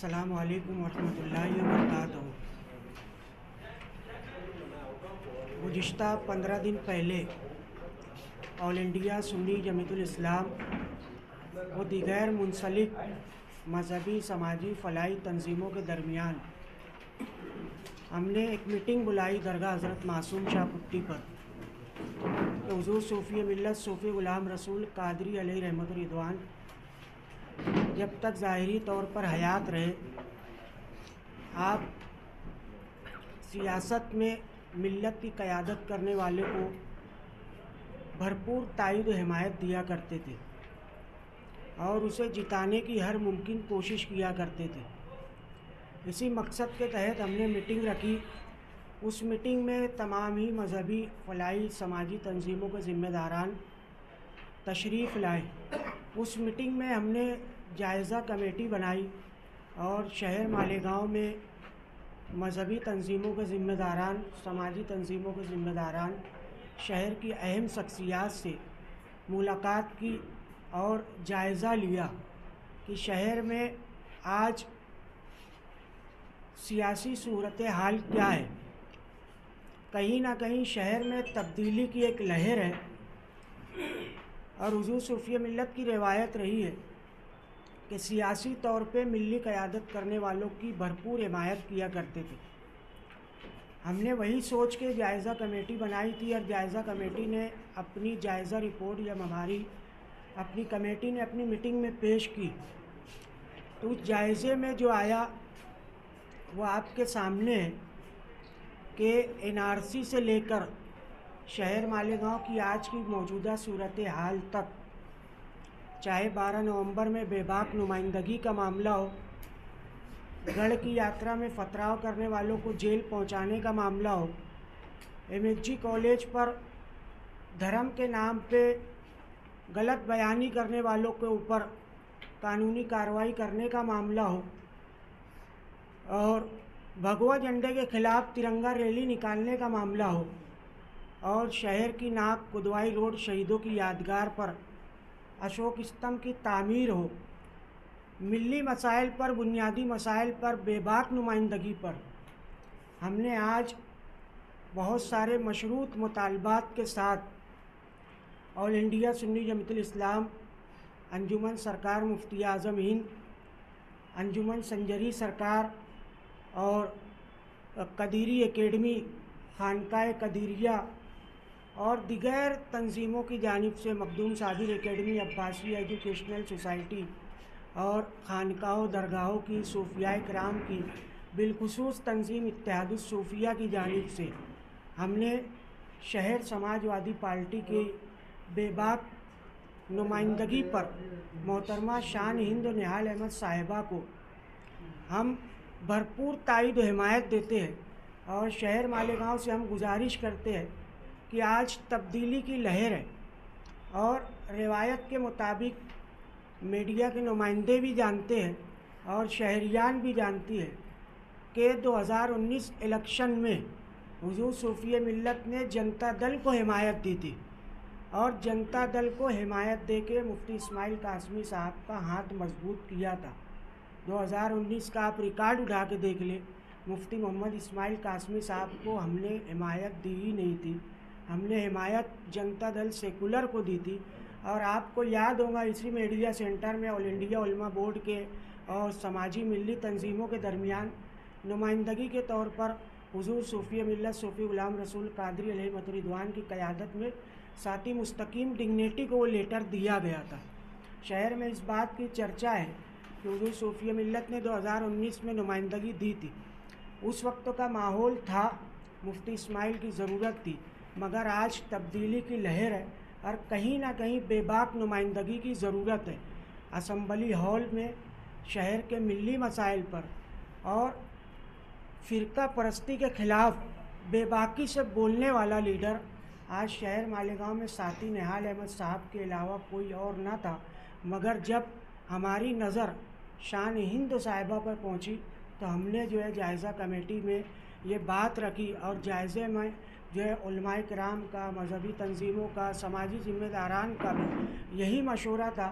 السلام علیکم ورحمۃ اللہ وبرکاتہ۔ گزشتہ 15 دن پہلے آل انڈیا سنی جمعیت الاسلام و دیگر منسلک مذہبی سماجی فلاحی تنظیموں کے درمیان ہم نے ایک میٹنگ بلائی درگاہ حضرت معصوم شاہ پٹی پر کہ حضور صوفی ملت صوفی غلام رسول قادری علیہ رحمت و رضوان جب تک ظاہری طور پر حیات رہے آپ سیاست میں ملت کی قیادت کرنے والے کو بھرپور تائید و حمایت دیا کرتے تھے اور اسے جتانے کی ہر ممکن کوشش کیا کرتے تھے۔ اسی مقصد کے تحت ہم نے میٹنگ رکھی۔ اس میٹنگ میں تمام ہی مذہبی فلاحی سماجی تنظیموں کے ذمہ داران تشریف لائے۔ اس میٹنگ میں ہم نے جائزہ کمیٹی بنائی اور شہر مالیگاؤں میں مذہبی تنظیموں کے ذمہ داران، سماجی تنظیموں کے ذمہ داران، شہر کی اہم شخصیات سے ملاقات کی اور جائزہ لیا کہ شہر میں آج سیاسی صورتحال کیا ہے۔ کہیں نہ کہیں شہر میں تبدیلی کی ایک لہر ہے اور حضور صوفی ملت کی روایت رہی ہے کہ سیاسی طور پہ ملی قیادت کرنے والوں کی بھرپور حمایت کیا کرتے تھے۔ ہم نے وہی سوچ کے جائزہ کمیٹی بنائی تھی اور جائزہ کمیٹی نے اپنی جائزہ رپورٹ جب اپنی کمیٹی نے اپنی میٹنگ میں پیش کی تو اس جائزے میں جو آیا وہ آپ کے سامنے ہے کہ NRC سے لے کر شہر مالیگاؤں کی آج کی موجودہ صورتحال تک، چاہے 12 نومبر میں بے باک نمائندگی کا معاملہ ہو، گڑھ کی یاترا میں پتھراؤ کرنے والوں کو جیل پہنچانے کا معاملہ ہو، MSG کالج پر دھرم کے نام پہ غلط بیانی کرنے والوں کے اوپر قانونی کارروائی کرنے کا معاملہ ہو، اور بھگوا جھنڈے کے خلاف ترنگا ریلی نکالنے کا معاملہ ہو، اور شہر کی ناک کدوائی روڈ شہیدوں کی یادگار پر اشوک استمبھ کی تعمیر ہو، ملی مسائل پر، بنیادی مسائل پر بے باک نمائندگی پر ہم نے آج بہت سارے مشروط مطالبات کے ساتھ آل انڈیا سنی جمعیت الاسلام، انجمن سرکار مفتی اعظم ہند، انجمن سنجری سرکار اور قدیری اکیڈمی، خانقاہ قدیریہ اور دیگر تنظیموں کی جانب سے مخدوم صابر اکیڈمی، عباسی ایجوکیشنل سوسائٹی اور خانقاہوں درگاہوں کی، صوفیاء کرام کی، بالخصوص تنظیم اتحاد الصوفیہ کی جانب سے ہم نے شہر سماج وادی پارٹی کی بے باک نمائندگی پر محترمہ شان ہند و نہال احمد صاحبہ کو ہم بھرپور تائید و حمایت دیتے ہیں اور شہر مالیگاؤں سے ہم گزارش کرتے ہیں کہ آج تبدیلی کی لہر ہے اور روایت کے مطابق میڈیا کے نمائندے بھی جانتے ہیں اور شہریان بھی جانتی ہے کہ 2019 الیکشن میں حضور صوفی ملت نے جنتا دل کو حمایت دی تھی اور جنتا دل کو حمایت دے کے مفتی اسماعیل قاسمی صاحب کا ہاتھ مضبوط کیا تھا۔ 2019 کا آپ ریکارڈ اٹھا کے دیکھ لیں، مفتی محمد اسماعیل قاسمی صاحب کو ہم نے حمایت دی ہی نہیں تھی، ہم نے حمایت جنتا دل سیکولر کو دی تھی۔ اور آپ کو یاد ہوگا اسی میڈیا سینٹر میں آل انڈیا علماء بورڈ کے اور سماجی ملی تنظیموں کے درمیان نمائندگی کے طور پر حضور صوفی ملت صوفی غلام رسول قادری علیہ رحمت و رضوان کی قیادت میں ساتھی مستقیم ڈگنیٹی کو وہ لیٹر دیا گیا تھا۔ شہر میں اس بات کی چرچا ہے کہ حضور صوفی ملت نے 2019 میں نمائندگی دی تھی، اس وقت کا ماحول تھا، مفتی اسماعیل کی ضرورت تھی، مگر آج تبدیلی کی لہر ہے اور کہیں نہ کہیں بے باک نمائندگی کی ضرورت ہے۔ اسمبلی ہال میں شہر کے ملی مسائل پر اور فرقہ پرستی کے خلاف بے باکی سے بولنے والا لیڈر آج شہر مالیگاؤں میں ساتھی نہال احمد صاحب کے علاوہ کوئی اور نہ تھا، مگر جب ہماری نظر شان ہند صاحبہ پر پہنچی تو ہم نے جائزہ کمیٹی میں یہ بات رکھی اور جائزے میں علماء کرام کا، مذہبی تنظیموں کا، سماجی ذمہ داران کا بھی یہی مشورہ تھا